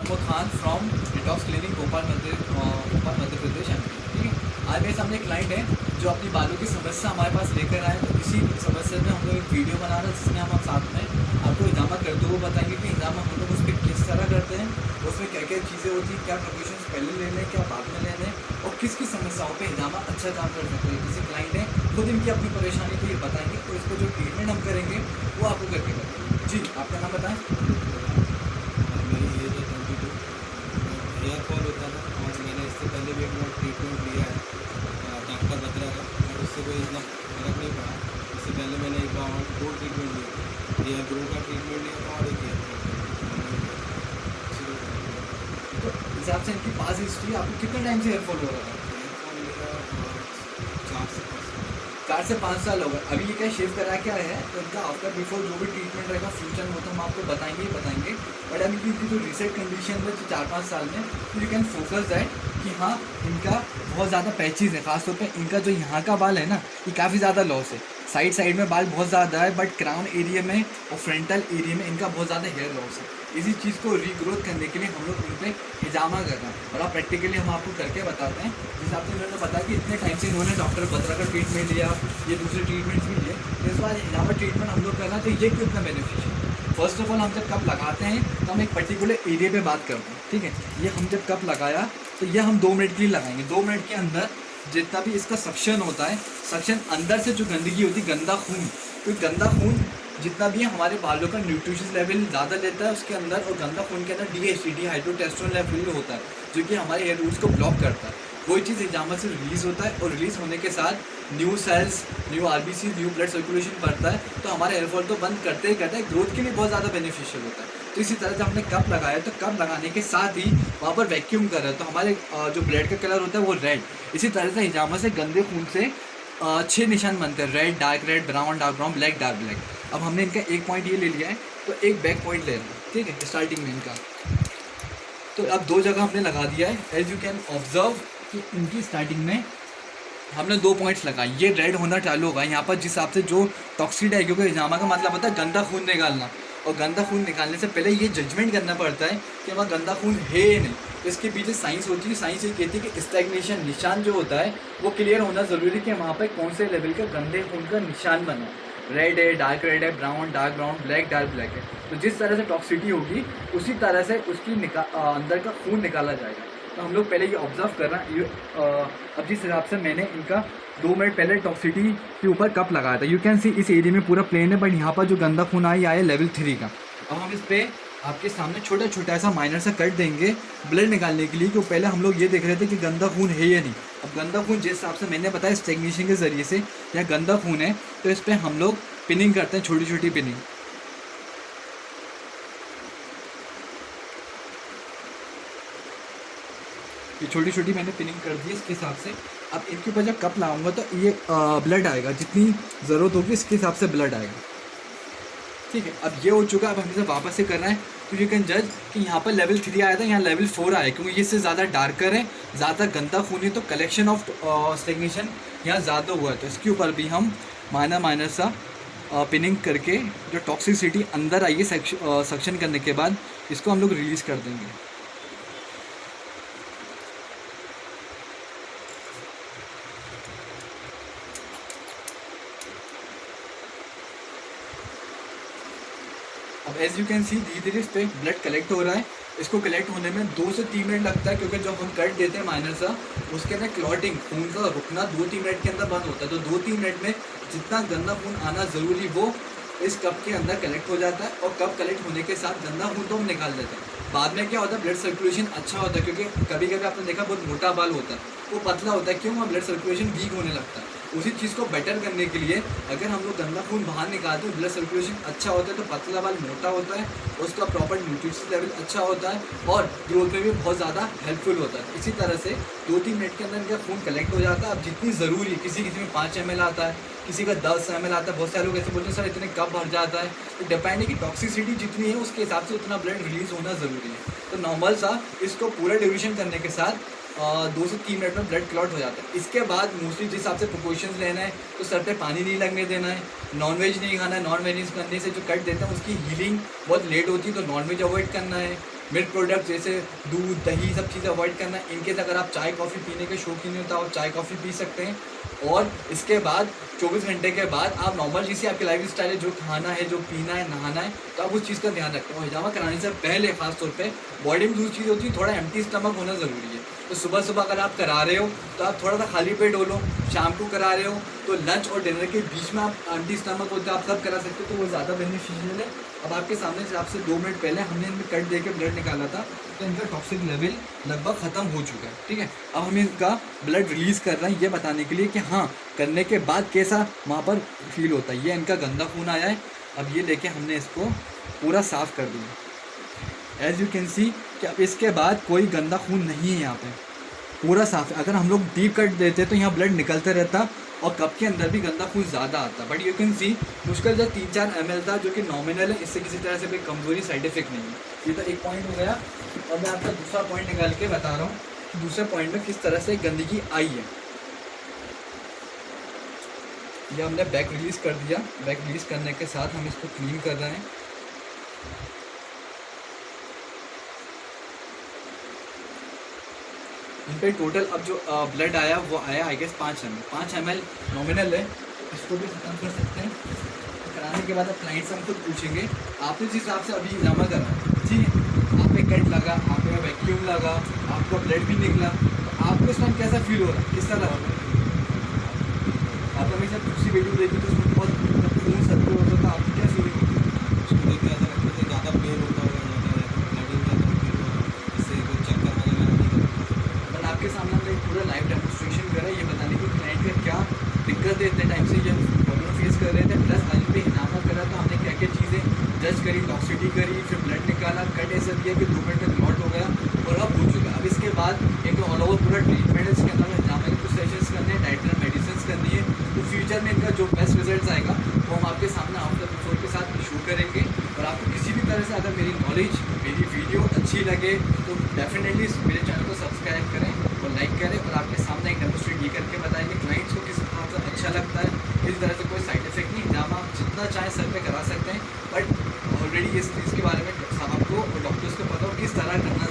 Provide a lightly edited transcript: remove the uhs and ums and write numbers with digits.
Mohammad Khan from detox clinic Bhopal Madhya Pradesh M P. ठीक है, आज मेरे सामने क्लाइंट है जो अपनी बालों की समस्या हमारे पास लेकर आए। तो इसी समस्या में हम लोग एक वीडियो बना रहे हैं जिसमें हम साथ में आपको हिजामा करते हुए बताएंगे कि हिजामा हम लोग उस पर किस तरह करते हैं, उसमें क्या क्या चीज़ें होती हैं, क्या प्रिकॉशंस पहले लेने हैं, क्या बाद में लेने हैं, और किस किस समस्याओं पे हिजामा अच्छा काम कर सकते हैं। किसी क्लाइंट है खुद इनकी अपनी परेशानी को ये बताएंगे, तो इसको जो ट्रीटमेंट हम करेंगे वो आपको करके बताएंगे। जी, आपका नाम बताएं। मेरी एज है 22। हेयर फॉल होता था और मैंने इससे पहले भी एक बार ट्रीटमेंट लिया है डॉक्टर बत्रा का, और उससे कोई इतना फर्क नहीं पड़ा। इससे पहले मैंने एक बार और 2 ट्रीटमेंट लिए थे, हेयर ग्रो का ट्रीटमेंट लिया था और एक हेयर फॉल का ट्रीटमेंट लिया तो हिसाब से इनकी पास हिस्ट्री, आपको कितने टाइम से हेयरफॉल हो रहा है? था। हेयर फॉल मेरा 4 से 5 साल। 4 से 5 साल हो गए। अभी ये क्या शेव करा क्या है, तो इनका आफ्टर बिफोर जो भी ट्रीटमेंट रहेगा फ्यूचर में, तो हम आपको बताएंगे ही बताएंगे। बट अभी इनकी जो रिसेंट कंडीशन में 4-5 साल में, तो यू कैन फोकस दैट कि हाँ इनका बहुत ज़्यादा पैचेज है। खासतौर पे इनका जो यहाँ का बाल है ना, ये काफ़ी ज़्यादा लॉस है। साइड में बाल बहुत ज़्यादा है, बट क्राउन एरिया में और फ्रंटल एरिया में इनका बहुत ज़्यादा हेयर लॉस है। इसी चीज़ को रीग्रोथ करने के लिए हम लोग इन पर हिजामा कर रहे हैं, और अब प्रैक्टिकली हम आपको करके बताते हैं। जिस हिसाब से इन्होंने बताया कि इतने टाइम से इन्होंने डॉक्टर बत्रा का ट्रीटमेंट लिया, ये दूसरे ट्रीटमेंट्स भी लिए, तो इस बार हिजामा ट्रीटमेंट हम लोग कर रहे हैं। तो ये क्यों इतना बेनिफिशियल है? फर्स्ट ऑफ ऑल हम जब कप लगाते हैं तो हम एक पर्टिकुलर एरिया पे बात करते हैं। ठीक है, ये हम जब कप लगाया तो ये हम 2 मिनट के लिए लगाएंगे। 2 मिनट के अंदर जितना भी इसका सक्शन होता है, सक्शन अंदर से जो गंदगी होती है, गंदा खून, तो गंदा खून जितना भी है हमारे बालों का न्यूट्रिशन लेवल ज़्यादा लेता है उसके अंदर, और गंदा खून के अंदर DHT डिहाइड्रोटेस्टेरोन लेवल होता है जो कि हमारे हेयर रूट्स को ब्लॉक करता है। वही चीज़ हिजामा से रिलीज़ होता है, और रिलीज़ होने के साथ new sales, new RBC, new blood circulation बढ़ता है। तो हमारे हेयर फॉल तो बंद करते ही करता है, ग्रोथ के लिए बहुत ज़्यादा बेनिफिशियल होता है। तो इसी तरह से हमने कप लगाया, तो कप लगाने के साथ ही वहाँ पर वैक्यूम कर रहा है, तो हमारे जो ब्लड का कलर होता है वो रेड। इसी तरह से हिजामा से गंदे खून से 6 निशान बनते हैं, red, brown, dark brown, black, dark black. अब हमने इनका एक पॉइंट ये ले लिया है, तो एक बैक पॉइंट ले रहे हैं। ठीक है, स्टार्टिंग में इनका, तो अब 2 जगह हमने लगा दिया है। एज यू कैन ऑब्जर्व कि इनकी स्टार्टिंग में हमने 2 पॉइंट्स लगाए, ये रेड होना चालू होगा यहाँ पर जिस हिसाब से जो टॉक्सिड है, क्योंकि हिजामा का मतलब होता है गंदा खून निकालना, और गंदा खून निकालने से पहले ये जजमेंट करना पड़ता है कि वहाँ गंदा खून है या नहीं। तो इसके पीछे साइंस होती है, साइंस ये कहती है कि स्टैग्नेशन निशान जो होता है वो क्लियर होना ज़रूरी है कि वहाँ पर कौन से लेवल का गंदे खून का निशान बना, रेड है, डार्क रेड है, brown, dark brown, black, dark black है। तो जिस तरह से टॉक्सिटी होगी उसी तरह से उसकी अंदर का खून निकाला जाएगा। तो हम लोग पहले ये ऑब्जर्व कर रहे हैं। अब जिस हिसाब से मैंने इनका 2 मिनट पहले टॉक्सिटी के ऊपर कप लगाया था, यू कैन सी इस एरिया में पूरा प्लेन है, बट यहाँ पर जो गंदा खून आया है लेवल 3 का। अब हम इस पर आपके सामने छोटा छोटा ऐसा माइनर सा कट देंगे ब्लड निकालने के लिए, क्योंकि पहले हम लोग ये देख रहे थे कि गंदा खून है या नहीं। अब गंदा खून जिस हिसाब से मैंने बताया स्टैग्नेशन के ज़रिए से या गंदा खून है, तो इस पर हम लोग पिनिंग करते हैं, छोटी छोटी पिनिंग। ये छोटी छोटी मैंने पिनिंग कर दी इसके हिसाब से। अब इनके ऊपर जब कप लगाऊंगा तो ये ब्लड आएगा, जितनी ज़रूरत होगी इसके हिसाब से ब्लड आएगा। ठीक है, अब ये हो चुका है। अब हमें से वापस से करना है, तो यू कैन जज कि यहाँ पर लेवल 3 आया था, यहाँ लेवल 4 आया, क्योंकि इससे ज़्यादा डार्कर है, ज़्यादा गंदा खून है, तो कलेक्शन ऑफ स्टेग्नेशन यहाँ ज़्यादा हुआ है। तो इसके ऊपर भी हम माइनर सा पिनिंग करके जो टॉक्सिसिटी अंदर आई है सक्शन करने के बाद, इसको हम लोग रिलीज़ कर देंगे। अब एज यू कैन सी धीरे धीरे इस पर ब्लड कलेक्ट हो रहा है। इसको कलेक्ट होने में 2 से 3 मिनट लगता है, क्योंकि जब हम कट देते हैं माइनर सा, उसके अंदर क्लॉटिंग, खून का रुकना 2-3 मिनट के अंदर बंद होता है। तो 2-3 मिनट में जितना गंदा खून आना ज़रूरी वो इस कप के अंदर कलेक्ट हो जाता है, और कप कलेक्ट होने के साथ गंदा खून तो हम निकाल देते हैं। बाद में क्या होता है, ब्लड सर्कुलेशन अच्छा होता है, क्योंकि कभी कभी आपने देखा बहुत मोटा बाल होता है, वो पतला होता है, क्यों? वहाँ ब्लड सर्कुलेशन वीक होने लगता है। उसी चीज़ को बेटर करने के लिए अगर हम लोग गंदा खून बाहर निकालते हैं, ब्लड सर्कुलेशन अच्छा होता है, तो पतला बाल मोटा होता है, उसका प्रॉपर न्यूट्रिशन लेवल अच्छा होता है, और ग्रोथ में भी बहुत ज़्यादा हेल्पफुल होता है। इसी तरह से 2-3 मिनट के अंदर इनका खून कलेक्ट हो जाता है। अब जितनी ज़रूरी है, किसी में 5 ml आता है, किसी का 10 ml आता है। बहुत सारे लोग ऐसे बोलते हैं सर इतने कब भर जाता है, तो डिपेंड है कि टॉक्सिसिटी जितनी है उसके हिसाब से उतना ब्लड रिलीज होना ज़रूरी है। तो नॉर्मल सा इसको पूरा ड्यूरेशन करने के साथ 2 से 3 मिनट में ब्लड क्लॉट हो जाता है। इसके बाद मोस्टली जिस हिसाब से प्रिकॉशंस लेना है, तो सर पे पानी नहीं लगने देना है, नॉनवेज नहीं खाना है। नॉनवेज करने से जो कट देता है उसकी हीलिंग बहुत लेट होती है, तो नॉनवेज अवॉइड करना है। मिल्क प्रोडक्ट जैसे दूध दही सब चीज़ें अवॉइड करना। इनकेस अगर आप चाय कॉफ़ी पीने के शौकीन हो तो आप चाय कॉफ़ी पी सकते हैं। और इसके बाद 24 घंटे के बाद आप नॉर्मल जैसी आपकी लाइफ स्टाइल है, जो खाना है, जो पीना है, नहाना है, तो आप उस चीज़ का ध्यान रखें। और हिजामा कराने से पहले खास तौर पे बॉडी में दूसरी चीज़ होती है, थोड़ा एम्प्टी स्टमक होना ज़रूरी है। तो सुबह सुबह अगर आप करा रहे हो तो आप थोड़ा सा खाली पेट हो लो, शाम को करा रहे हो तो लंच और डिनर के बीच में आप एम्प्टी स्टमक होते हैं, आप सब करा सकते हो, तो वो ज़्यादा बेनिफिशियल है। अब आपके सामने से आपसे 2 मिनट पहले हमने इनमें कट दे के ब्लड निकाला था, तो इनका टॉक्सिक लेवल लगभग ख़त्म हो चुका है। ठीक है, अब हम इनका ब्लड रिलीज़ कर रहे हैं ये बताने के लिए कि हाँ करने के बाद कैसा वहाँ पर फील होता है। ये इनका गंदा खून आया है, अब ये लेके हमने इसको पूरा साफ़ कर दिया। एज़ यू कैन सी कि अब इसके बाद कोई गंदा खून नहीं है, यहाँ पे पूरा साफ है। अगर हम लोग डीप कट देते तो यहाँ ब्लड निकलते रहता और कप के अंदर भी गंदा खून ज़्यादा आता। बट यू कैन सी मुश्किल जो 3-4 ml था, जो कि नॉमिनल है, इससे किसी तरह से कोई कमजोरी साइड इफेक्ट नहीं है। ये तो एक पॉइंट हो गया। और मैं आपका दूसरा पॉइंट निकाल के बता रहा हूँ कि दूसरे पॉइंट में किस तरह से गंदगी आई है। ये हमने बैक रिलीज़ कर दिया। बैक रिलीज़ करने के साथ हम इसको क्लीन कर रहे हैं। इन पर टोटल अब जो ब्लड आया वो आया आई गेस 5 ml नॉमिनल है, इसको भी खत्म कर सकते हैं। तो कराने के बाद अब क्लाइंट से हम खुद पूछेंगे आपने जिस हिसाब से अभी हिजामा करा, ठीक है, आप पे कट लगा, आप पे वैक्यूम लगा, आपका ब्लड भी निकला, तो आपको इस टाइम कैसा फील हो रहा है, किस तरह हो रहा है? आप हमें जब दूसरी वीडियो देखी तो उसमें बहुत खून सत्य होता था, आपकी क्या फीलिंग होती है? उसको देख के ऐसा लगता है कि ज़्यादा पेन होता होगा, इससे कोई चक्कर वगैरह नहीं करता। बट आपके सामने हमने एक पूरा लाइव डेमोन्स्ट्रेशन करा, ये बताने की क्लाइंट का क्या दिक्कत है, इतने टाइम से ये प्रॉब्लम फेस कर रहे थे, प्लस आज पे हिजामा करा तो हमने क्या क्या चीज़ें जज करी, टॉक्सिटी करी, फिर ब्लड निकाला, कट ऐसा दिया कि 2 मिनट में क्लॉट हो गया और अब हो चुका है। अब इसके बाद एक ऑल ओवर पूरा ट्रीटमेंट है, इसके अंदर हिजामा के कुछ सेशंस करने हैं, डाइटरी मेडिसिन करनी है। तो फ्यूचर में इनका जो बेस्ट रिजल्ट आएगा वो हम आपके सामने आफ्टर बिफोर के साथ शो करेंगे। और आपको किसी भी तरह से अगर मेरी नॉलेज, मेरी वीडियो अच्छी लगे तो डेफिनेटली मेरे चैनल को सब्सक्राइब करें और लाइक करें। और आपके सामने एक डेमोन्स्ट्रेट ये करके बताएंगे क्लाइंट्स को किस हिसाब से अच्छा लगता है, किस तरह से कोई साइड इफेक्ट नहीं। हिजामा आप जितना चाहें सर पे करा सकते हैं, बट ऑलरेडी इस चीज़ के बारे में आपको और डॉक्टर्स को पता हो किस तरह करना